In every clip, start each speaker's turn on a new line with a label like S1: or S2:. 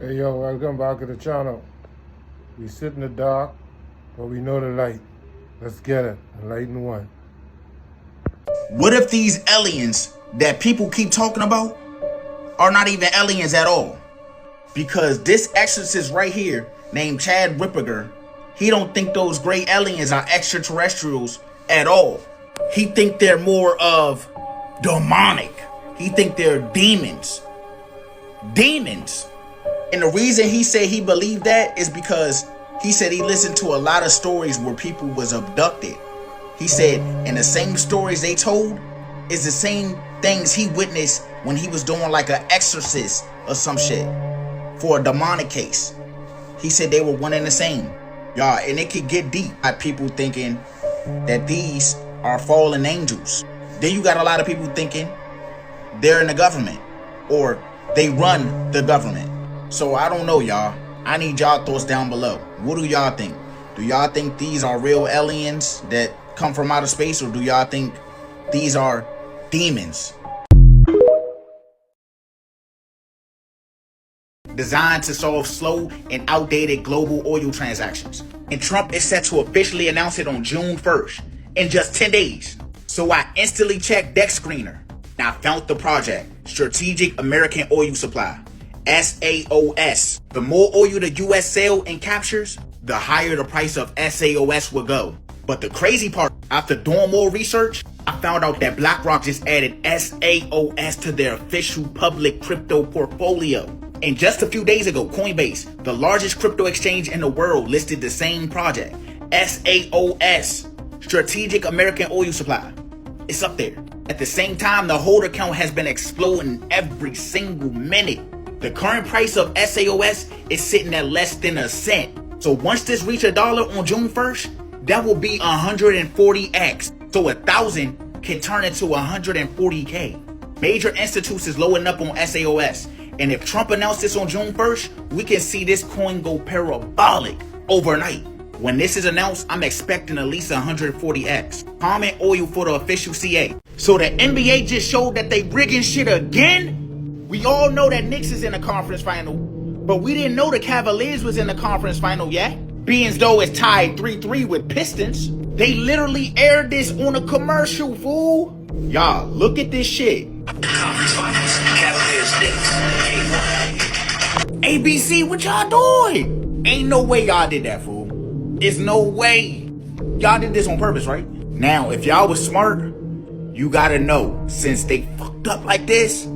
S1: Hey yo, welcome back to the channel. We sit in the dark, but we know the light. Let's get it. Enlighten one.
S2: What if these aliens that people keep talking about are not even aliens at all? Because this exorcist right here, named Chad Ripperger, he don't think those gray aliens are extraterrestrials at all. He think they're more of demonic. He think they're demons. Demons. And the reason he said he believed that is because he said he listened to a lot of stories where people was abducted. He said, and the same stories they told is the same things he witnessed when he was doing like an exorcist or some shit for a demonic case. He said they were one and the same. Y'all, and it could get deep at people thinking that these are fallen angels. Then you got a lot of people thinking they're in the government or they run the government. So I don't know, y'all. I need y'all thoughts down below. What do y'all think? Do y'all think these are real aliens that come from outer space, or do y'all think these are demons designed to solve slow and outdated global oil transactions? And Trump is set to officially announce it on June 1st, in just 10 days. So I instantly checked Deck Screener and I found the project, Strategic American Oil Supply, SAOS. The more oil the US sell and captures, the higher the price of SAOS will go. But the crazy part, after doing more research, I found out that BlackRock just added SAOS to their official public crypto portfolio. And just a few days ago, Coinbase, the largest crypto exchange in the world, listed the same project, SAOS, Strategic American Oil Supply. It's up there. At the same time, the holder count has been exploding every single minute. The current price of SAOS is sitting at less than a cent. So once this reaches $1 on June 1st, that will be 140x. So 1,000 can turn into 140K. Major institutes is loading up on SAOS. And if Trump announced this on June 1st, we can see this coin go parabolic overnight. When this is announced, I'm expecting at least 140x. Comment oil for the official CA. So the NBA just showed that they rigging shit again? We all know that Knicks is in the conference final, but we didn't know the Cavaliers was in the conference final yet. Being though it's tied 3-3 with Pistons. They literally aired this on a commercial, fool. Y'all, look at this shit.
S3: Conference finals, Cavaliers, Knicks.
S2: ABC, what y'all doing? Ain't no way y'all did that, fool. It's no way. Y'all did this on purpose, right? Now, if y'all was smart, you gotta know, since they fucked up like this,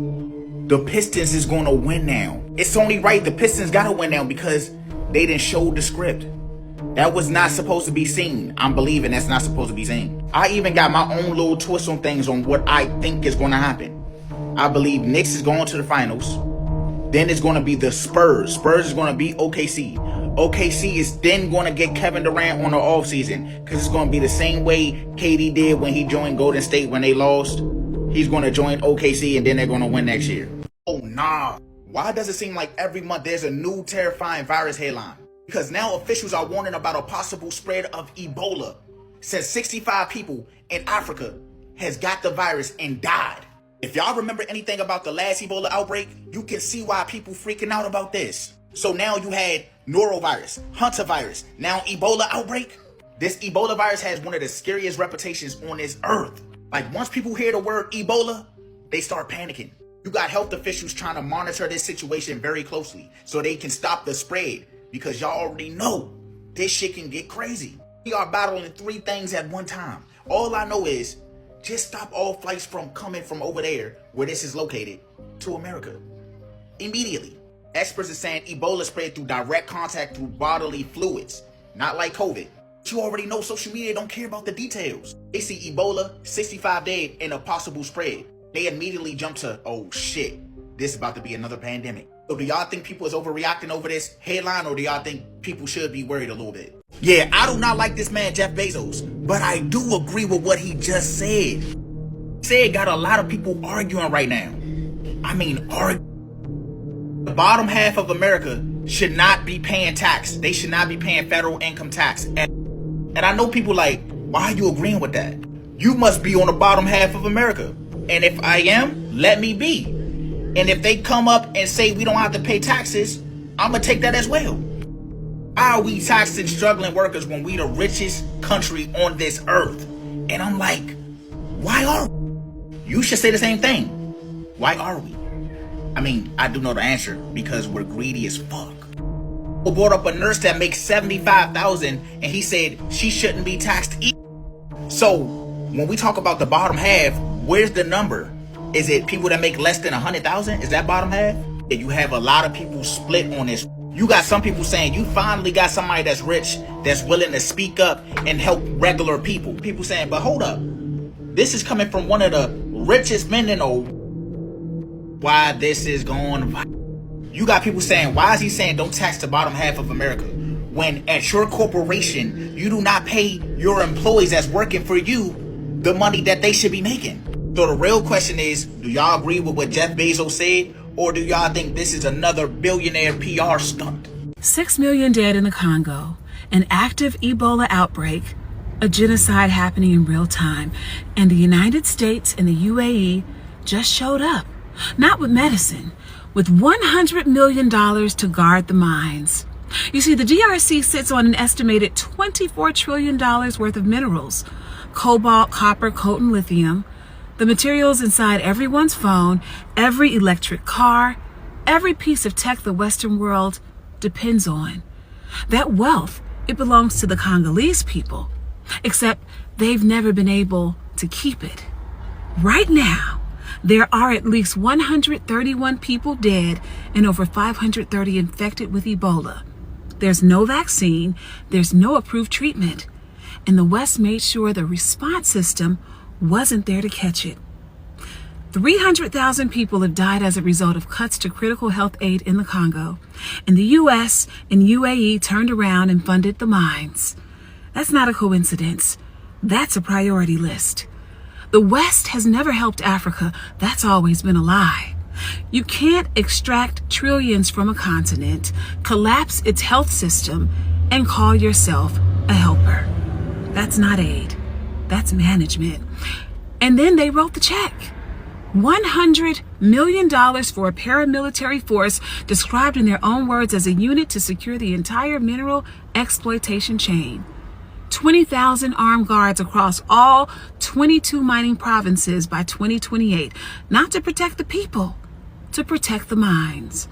S2: the Pistons is gonna win now. It's only right the Pistons gotta win now because they didn't show the script. That was not supposed to be seen. I'm believing that's not supposed to be seen. I even got my own little twist on things on what I think is gonna happen. I believe Knicks is going to the finals. Then it's gonna be the Spurs. Spurs is gonna beat OKC. OKC is then going to get Kevin Durant on the offseason because it's going to be the same way KD did when he joined Golden State when they lost. He's going to join OKC and then they're going to win next year. Oh, nah. Why does it seem like every month there's a new terrifying virus headline? Because now officials are warning about a possible spread of Ebola, since 65 people in Africa has got the virus and died. If y'all remember anything about the last Ebola outbreak, you can see why people freaking out about this. So now you had norovirus, hantavirus, now Ebola outbreak. This Ebola virus has one of the scariest reputations on this earth. Like once people hear the word Ebola, they start panicking. You got health officials trying to monitor this situation very closely so they can stop the spread, because y'all already know this shit can get crazy. We are battling 3 things at one time. All I know is just stop all flights from coming from over there where this is located to America immediately. Experts are saying Ebola spread through direct contact through bodily fluids, not like COVID. But you already know social media don't care about the details. They see Ebola, 65 dead, and a possible spread. They immediately jump to, oh shit, this is about to be another pandemic. So do y'all think people is overreacting over this headline, or do y'all think people should be worried a little bit? Yeah, I do not like this man Jeff Bezos, but I do agree with what he just said. He said got a lot of people arguing right now. I mean, arguing. The bottom half of America should not be paying tax. They should not be paying federal income tax. And I know people like, why are you agreeing with that? You must be on the bottom half of America. And if I am, let me be. And if they come up and say we don't have to pay taxes, I'm gonna take that as well. Why are we taxing struggling workers when we the richest country on this earth? And I'm like, why are we? You should say the same thing. Why are we? I mean, I do know the answer, because we're greedy as fuck. We brought up a nurse that makes $75,000 and he said she shouldn't be taxed either. So when we talk about the bottom half, where's the number? Is it people that make less than 100,000? Is that bottom half? You have a lot of people split on this. You got some people saying you finally got somebody that's rich, that's willing to speak up and help regular people. People saying, but hold up, this is coming from one of the richest men in the why this is going. You got people saying, why is he saying don't tax the bottom half of America? When at your corporation, you do not pay your employees that's working for you the money that they should be making. So the real question is, do y'all agree with what Jeff Bezos said? Or do y'all think this is another billionaire PR stunt?
S4: 6 million dead in the Congo, an active Ebola outbreak, a genocide happening in real time, and the United States and the UAE just showed up, not with medicine, with $100 million to guard the mines. You see, the DRC sits on an estimated $24 trillion worth of minerals, cobalt, copper, coltan, lithium, the materials inside everyone's phone, every electric car, every piece of tech the Western world depends on. That wealth, it belongs to the Congolese people, except they've never been able to keep it. Right now, there are at least 131 people dead and over 530 infected with Ebola. There's no vaccine, there's no approved treatment, and the West made sure the response system wasn't there to catch it. 300,000 people have died as a result of cuts to critical health aid in the Congo, and the US and UAE turned around and funded the mines. That's not a coincidence. That's a priority list. The West has never helped Africa. That's always been a lie. You can't extract trillions from a continent, collapse its health system, and call yourself a helper. That's not aid. That's management. And then they wrote the check. $100 million for a paramilitary force described in their own words as a unit to secure the entire mineral exploitation chain. 20,000 armed guards across all 22 mining provinces by 2028, not to protect the people, to protect the mines.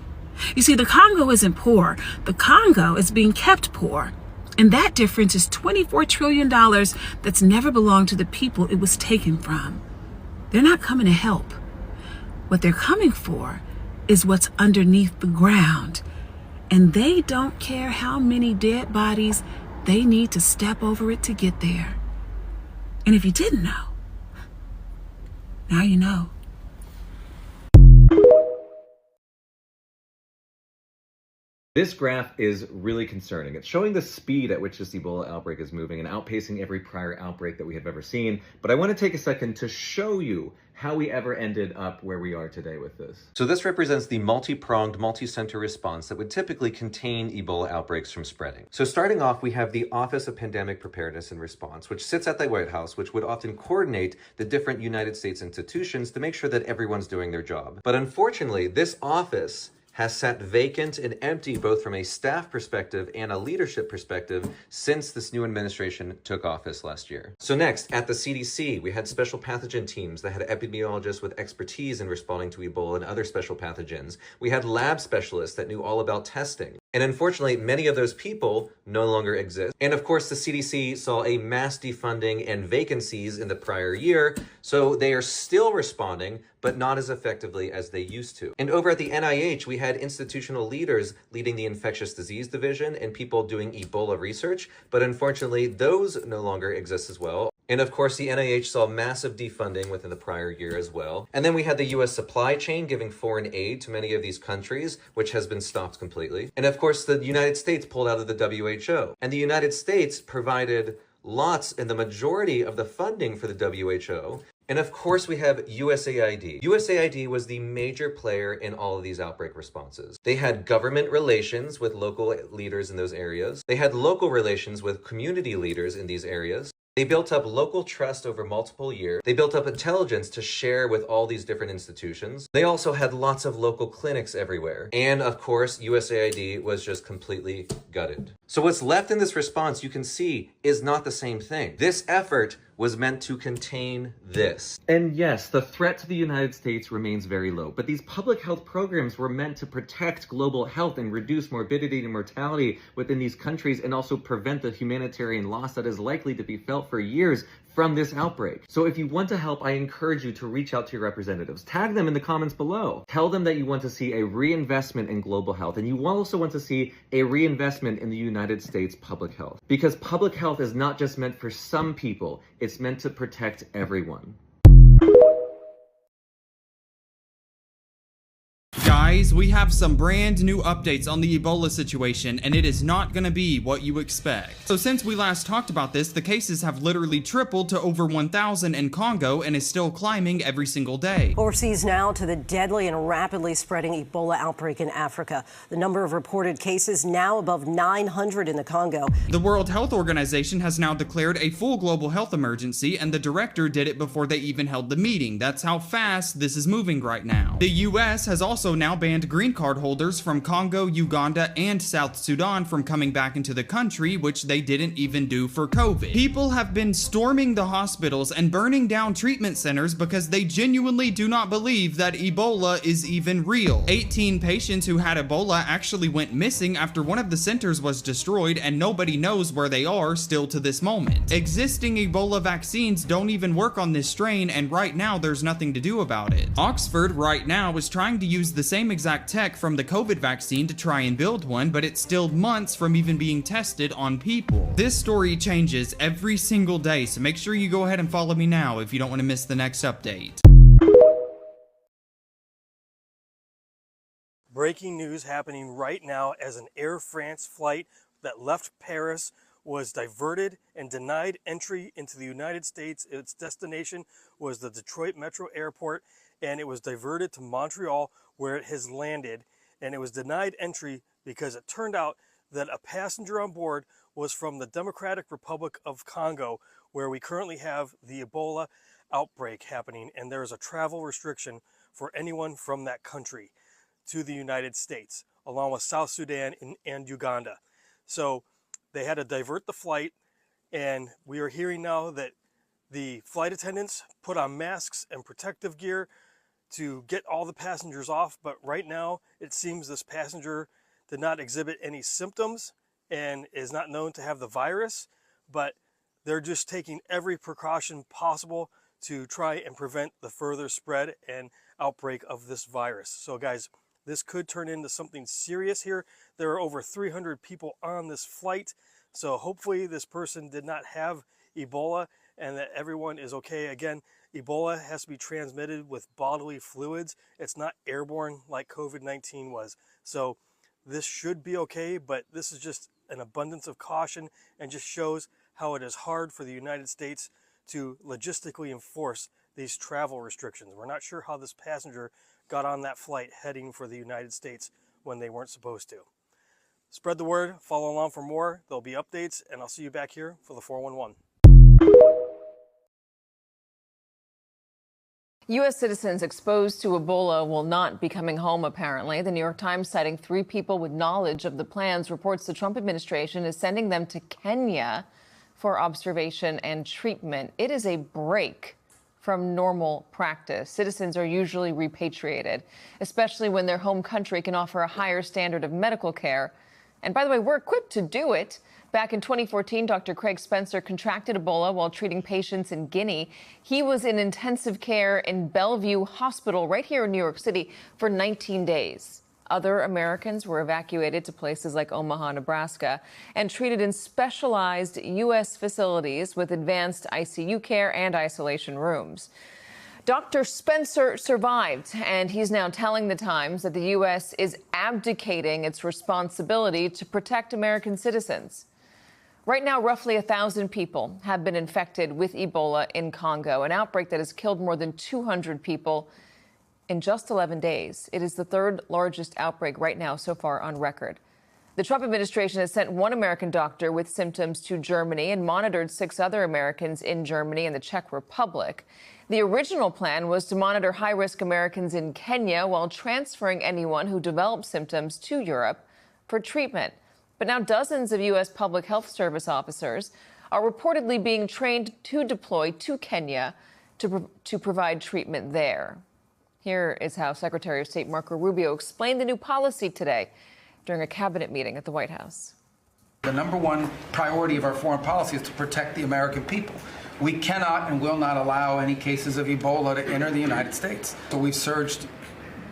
S4: You see, the Congo isn't poor. The Congo is being kept poor. And that difference is $24 trillion that's never belonged to the people it was taken from. They're not coming to help. What they're coming for is what's underneath the ground. And they don't care how many dead bodies they need to step over it to get there. And if you didn't know, now you know.
S5: This graph is really concerning. It's showing the speed at which this Ebola outbreak is moving and outpacing every prior outbreak that we have ever seen. But I want to take a second to show you how we ever ended up where we are today with this. So this represents the multi-pronged, multi-center response that would typically contain Ebola outbreaks from spreading. So starting off, we have the Office of Pandemic Preparedness and Response, which sits at the White House, which would often coordinate the different United States institutions to make sure that everyone's doing their job. But unfortunately, this office has sat vacant and empty both from a staff perspective and a leadership perspective since this new administration took office last year. So next, at the CDC, we had special pathogen teams that had epidemiologists with expertise in responding to Ebola and other special pathogens. We had lab specialists that knew all about testing. And unfortunately, many of those people no longer exist. And of course, the CDC saw a mass defunding and vacancies in the prior year, so they are still responding, but not as effectively as they used to. And over at the NIH, we had institutional leaders leading the infectious disease division and people doing Ebola research, but unfortunately, those no longer exist as well. And of course, the NIH saw massive defunding within the prior year as well. And then we had the US supply chain giving foreign aid to many of these countries, which has been stopped completely. And of course, the United States pulled out of the WHO. And the United States provided lots and the majority of the funding for the WHO. And of course, we have USAID. USAID was the major player in all of these outbreak responses. They had government relations with local leaders in those areas. They had local relations with community leaders in these areas. They built up local trust over multiple years. They built up intelligence to share with all these different institutions. They also had lots of local clinics everywhere. And of course, USAID was just completely gutted. So what's left in this response, you can see, is not the same thing. This effort was meant to contain this. And yes, the threat to the United States remains very low, but these public health programs were meant to protect global health and reduce morbidity and mortality within these countries, and also prevent the humanitarian loss that is likely to be felt for years from this outbreak. So if you want to help, I encourage you to reach out to your representatives. Tag them in the comments below. Tell them that you want to see a reinvestment in global health, and you also want to see a reinvestment in the United States public health. Because public health is not just meant for some people, it's meant to protect everyone.
S6: Guys, we have some brand new updates on the Ebola situation, and it is not going to be what you expect. So since we last talked about this, the cases have literally tripled to over 1,000 in Congo and is still climbing every single day.
S7: Overseas now to the deadly and rapidly spreading Ebola outbreak in Africa. The number of reported cases now above 900 in the Congo.
S6: The World Health Organization has now declared a full global health emergency, and the director did it before they even held the meeting. That's how fast this is moving right now. The U.S. has also now banned green card holders from Congo, Uganda, and South Sudan from coming back into the country, which they didn't even do for COVID. People have been storming the hospitals and burning down treatment centers because they genuinely do not believe that Ebola is even real. 18 patients who had Ebola actually went missing after one of the centers was destroyed, and nobody knows where they are still to this moment. Existing Ebola vaccines don't even work on this strain, and right now there's nothing to do about it. Oxford right now is trying to use the same exact tech from the COVID vaccine to try and build one, but it's still months from even being tested on people. This story changes every single day, so make sure you go ahead and follow me now if you don't want to miss the next update.
S8: Breaking news happening right now as an Air France flight that left Paris was diverted and denied entry into the United States. Its destination was the Detroit Metro Airport, and it was diverted to Montreal, where it has landed, and it was denied entry because it turned out that a passenger on board was from the Democratic Republic of Congo, where we currently have the Ebola outbreak happening, and there is a travel restriction for anyone from that country to the United States, along with South Sudan and Uganda. So they had to divert the flight, and we are hearing now that the flight attendants put on masks and protective gear to get all the passengers off, but right now it seems this passenger did not exhibit any symptoms and is not known to have the virus, but they're just taking every precaution possible to try and prevent the further spread and outbreak of this virus. So guys, this could turn into something serious here. There are over 300 people on this flight, so hopefully this person did not have Ebola and that everyone is okay. Again, Ebola has to be transmitted with bodily fluids. It's not airborne like COVID-19 was. So this should be okay, but this is just an abundance of caution and just shows how it is hard for the United States to logistically enforce these travel restrictions. We're not sure how this passenger got on that flight heading for the United States when they weren't supposed to. Spread the word, follow along for more. There'll be updates, and I'll see you back here for the 411.
S9: U.S. citizens exposed to Ebola will not be coming home, apparently. The New York Times, citing 3 people with knowledge of the plans, reports the Trump administration is sending them to Kenya for observation and treatment. It is a break from normal practice. Citizens are usually repatriated, especially when their home country can offer a higher standard of medical care. And by the way, we're equipped to do it. Back in 2014, Dr. Craig Spencer contracted Ebola while treating patients in Guinea. He was in intensive care in Bellevue Hospital right here in New York City for 19 days. Other Americans were evacuated to places like Omaha, Nebraska, and treated in specialized U.S. facilities with advanced ICU care and isolation rooms. Dr. Spencer survived, and he's now telling the Times that the U.S. is abdicating its responsibility to protect American citizens. Right now, roughly 1,000 people have been infected with Ebola in Congo, an outbreak that has killed more than 200 people in just 11 days. It is the 3rd largest outbreak right now so far on record. The Trump administration has sent one American doctor with symptoms to Germany and monitored 6 other Americans in Germany and the Czech Republic. The original plan was to monitor high-risk Americans in Kenya while transferring anyone who developed symptoms to Europe for treatment. But now dozens of U.S. Public Health Service officers are reportedly being trained to deploy to Kenya to provide treatment there. Here is how Secretary of State Marco Rubio explained the new policy today during a cabinet meeting at the White House.
S10: The number one priority of our foreign policy is to protect the American people. We cannot and will not allow any cases of Ebola to enter the United States. So we've surged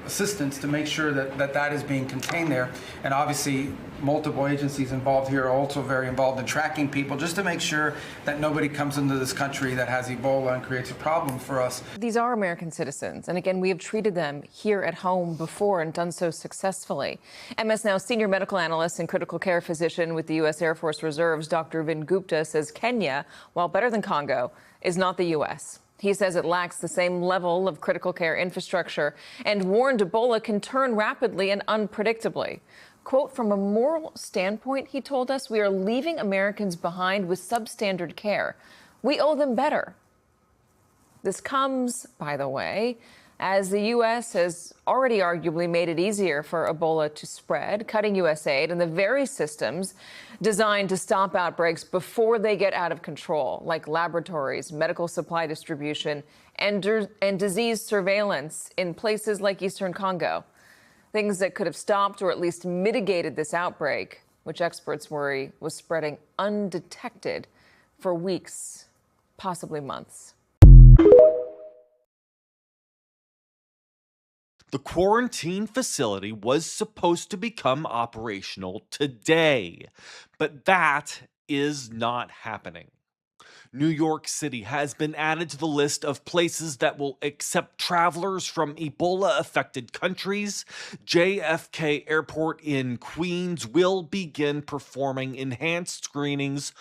S10: assistance to make sure that is being contained there. And obviously, multiple agencies involved here are also very involved in tracking people, just to make sure that nobody comes into this country that has Ebola and creates a problem for us.
S9: These are American citizens, and again, we have treated them here at home before and done so successfully. MS Now senior medical analyst and critical care physician with the U.S. Air Force Reserves, Dr. Vin Gupta, says Kenya, while better than Congo, is not the U.S. He says it lacks the same level of critical care infrastructure and warned Ebola can turn rapidly and unpredictably. Quote, from a moral standpoint, he told us, we are leaving Americans behind with substandard care. We owe them better. This comes, by the way, as the U.S. has already arguably made it easier for Ebola to spread, cutting U.S. aid and the very systems designed to stop outbreaks before they get out of control, like laboratories, medical supply distribution, and disease surveillance in places like Eastern Congo. Things that could have stopped or at least mitigated this outbreak, which experts worry was spreading undetected for weeks, possibly months.
S11: The quarantine facility was supposed to become operational today, but that is not happening. New York City has been added to the list of places that will accept travelers from Ebola-affected countries. JFK Airport in Queens will begin performing enhanced screenings.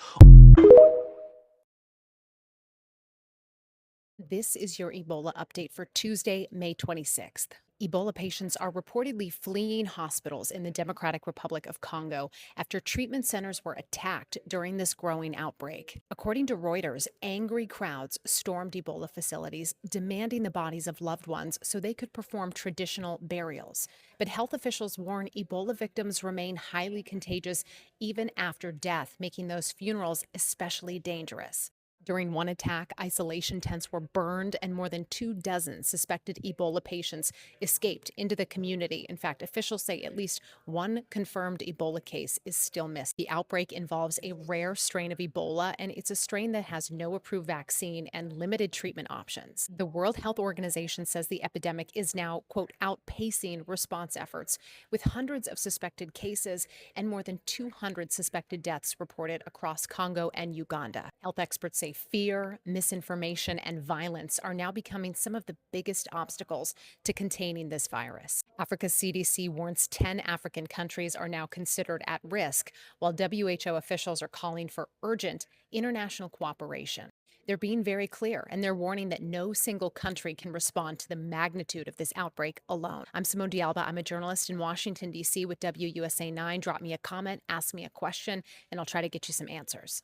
S12: This is your Ebola update for Tuesday, May 26th. Ebola patients are reportedly fleeing hospitals in the Democratic Republic of Congo after treatment centers were attacked during this growing outbreak. According to Reuters, angry crowds stormed Ebola facilities, demanding the bodies of loved ones so they could perform traditional burials. But health officials warn Ebola victims remain highly contagious even after death, making those funerals especially dangerous. During one attack, isolation tents were burned and more than 24 suspected Ebola patients escaped into the community. In fact, officials say at least one confirmed Ebola case is still missing. The outbreak involves a rare strain of Ebola, and it's a strain that has no approved vaccine and limited treatment options. The World Health Organization says the epidemic is now, quote, outpacing response efforts, with hundreds of suspected cases and more than 200 suspected deaths reported across Congo and Uganda. Health experts say fear, misinformation, and violence are now becoming some of the biggest obstacles to containing this virus. Africa's CDC warns 10 African countries are now considered at risk, while WHO officials are calling for urgent international cooperation. They're being very clear, and they're warning that no single country can respond to the magnitude of this outbreak alone. I'm Simone D'Alba. I'm a journalist in Washington, D.C. with WUSA 9. Drop me a comment, ask me a question, and I'll try to get you some answers.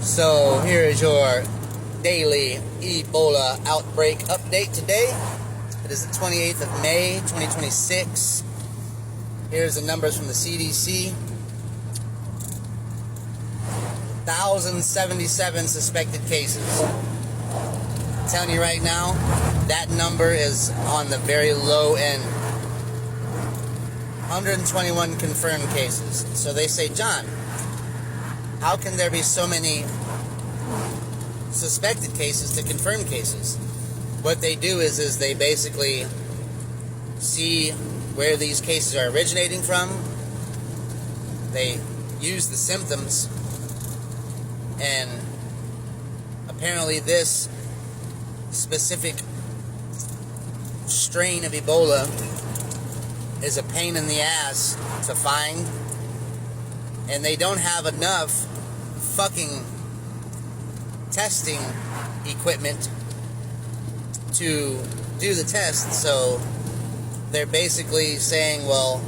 S13: So here is your daily Ebola outbreak update today. It is the 28th of May, 2026. Here's the numbers from the CDC. 1,077 suspected cases. I'm telling you right now, that number is on the very low end. 121 confirmed cases. So they say, John, how can there be so many suspected cases to confirmed cases? What they do is they basically see where these cases are originating from. They use the symptoms, and apparently this specific strain of Ebola is a pain in the ass to find, and they don't have enough fucking testing equipment to do the test, so they're basically saying, well,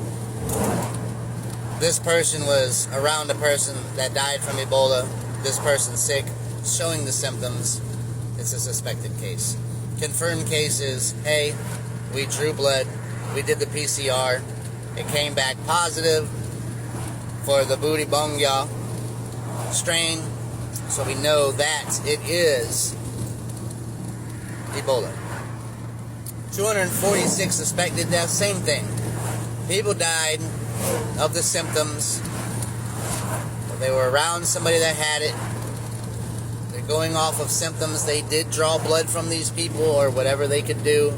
S13: this person was around a person that died from Ebola, this person's sick, showing the symptoms, it's a suspected case. Confirmed cases, hey, we drew blood, we did the PCR, it came back positive for the Buribongia strain, so we know that it is Ebola. 246 suspected deaths, same thing. People died of the symptoms. They were around somebody that had it. They're going off of symptoms. They did draw blood from these people or whatever they could do.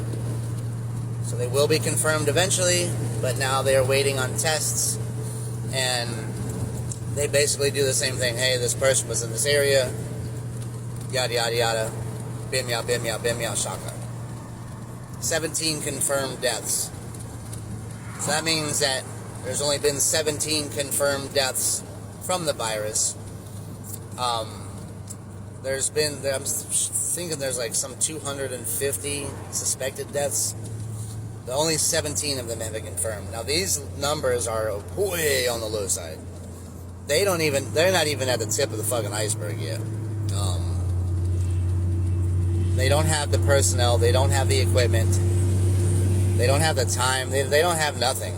S13: So they will be confirmed eventually, but now they are waiting on tests. And they basically do the same thing. Hey, this person was in this area. Yada, yada, yada. Bim-ya, bim-ya, bim-ya, shaka. 17 confirmed deaths. So that means that there's only been 17 confirmed deaths from the virus. There's been, I'm thinking there's like some 250 suspected deaths. Only 17 of them have been confirmed. Now these numbers are way on the low side. They're not even at the tip of the fucking iceberg yet. They don't have the personnel, they don't have the equipment, they don't have the time, they don't have nothing.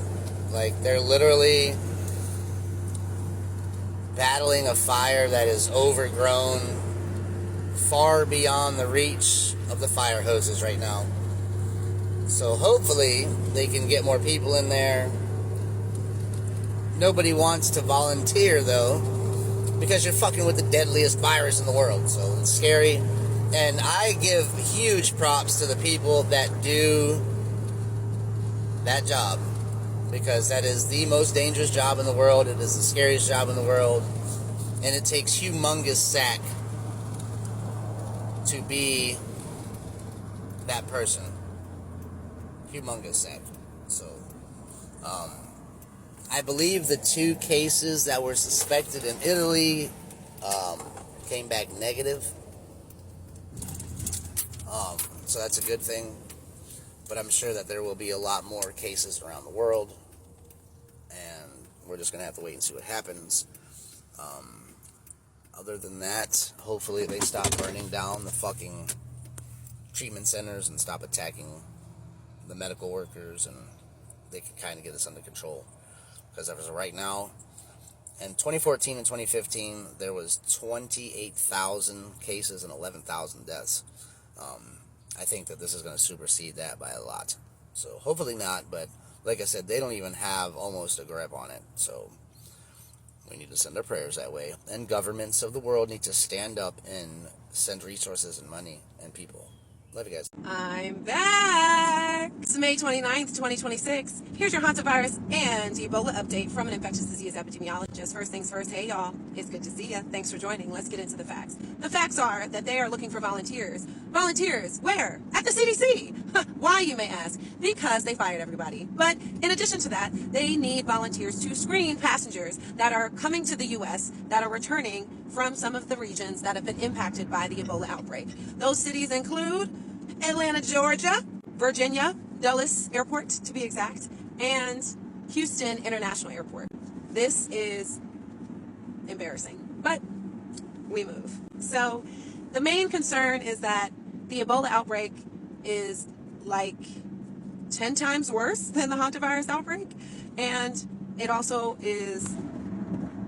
S13: Like, they're literally battling a fire that is overgrown far beyond the reach of the fire hoses right now. So hopefully they can get more people in there. Nobody wants to volunteer though, because you're fucking with the deadliest virus in the world, so it's scary. And I give huge props to the people that do that job, because that is the most dangerous job in the world. It is the scariest job in the world, and it takes humongous sack to be that person. Humongous sack. So, I believe the 2 cases that were suspected in Italy came back negative. So that's a good thing. But I'm sure that there will be a lot more cases around the world. And we're just going to have to wait and see what happens. Other than that, hopefully they stop burning down the fucking treatment centers and stop attacking the medical workers, and they can kind of get this under control. Because as of right now, in 2014 and 2015, there was 28,000 cases and 11,000 deaths. I think that this is going to supersede that by a lot. So hopefully not, but like I said, they don't even have almost a grip on it. So we need to send our prayers that way. And governments of the world need to stand up and send resources and money and people. Love you guys.
S4: I'm back. It's May 29th, 2026. Here's your hantavirus and Ebola update from an infectious disease epidemiologist. First things first, hey y'all, it's good to see ya. Thanks for joining. Let's get into the facts. The facts are that they are looking for volunteers. Volunteers, where? At the CDC. Why, you may ask? Because they fired everybody. But in addition to that, they need volunteers to screen passengers that are coming to the U.S. that are returning from some of the regions that have been impacted by the Ebola outbreak. Those cities include Atlanta, Georgia, Virginia, Dulles Airport to be exact, and Houston International Airport. This is embarrassing, but we move. So the main concern is that the Ebola outbreak is like 10 times worse than the hantavirus outbreak, and it also is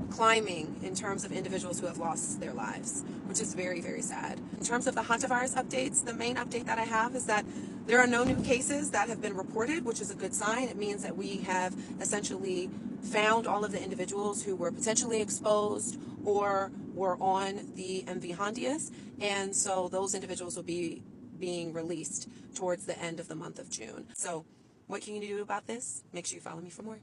S4: climbing in terms of individuals who have lost their lives, which is very, very sad. In terms of the hantavirus updates, the main update that I have is that there are no new cases that have been reported, which is a good sign. It means that we have essentially found all of the individuals who were potentially exposed or were on the MV Hondius, and so those individuals will be being released towards the end of the month of June. So what can you do about this? Make sure you follow me for more.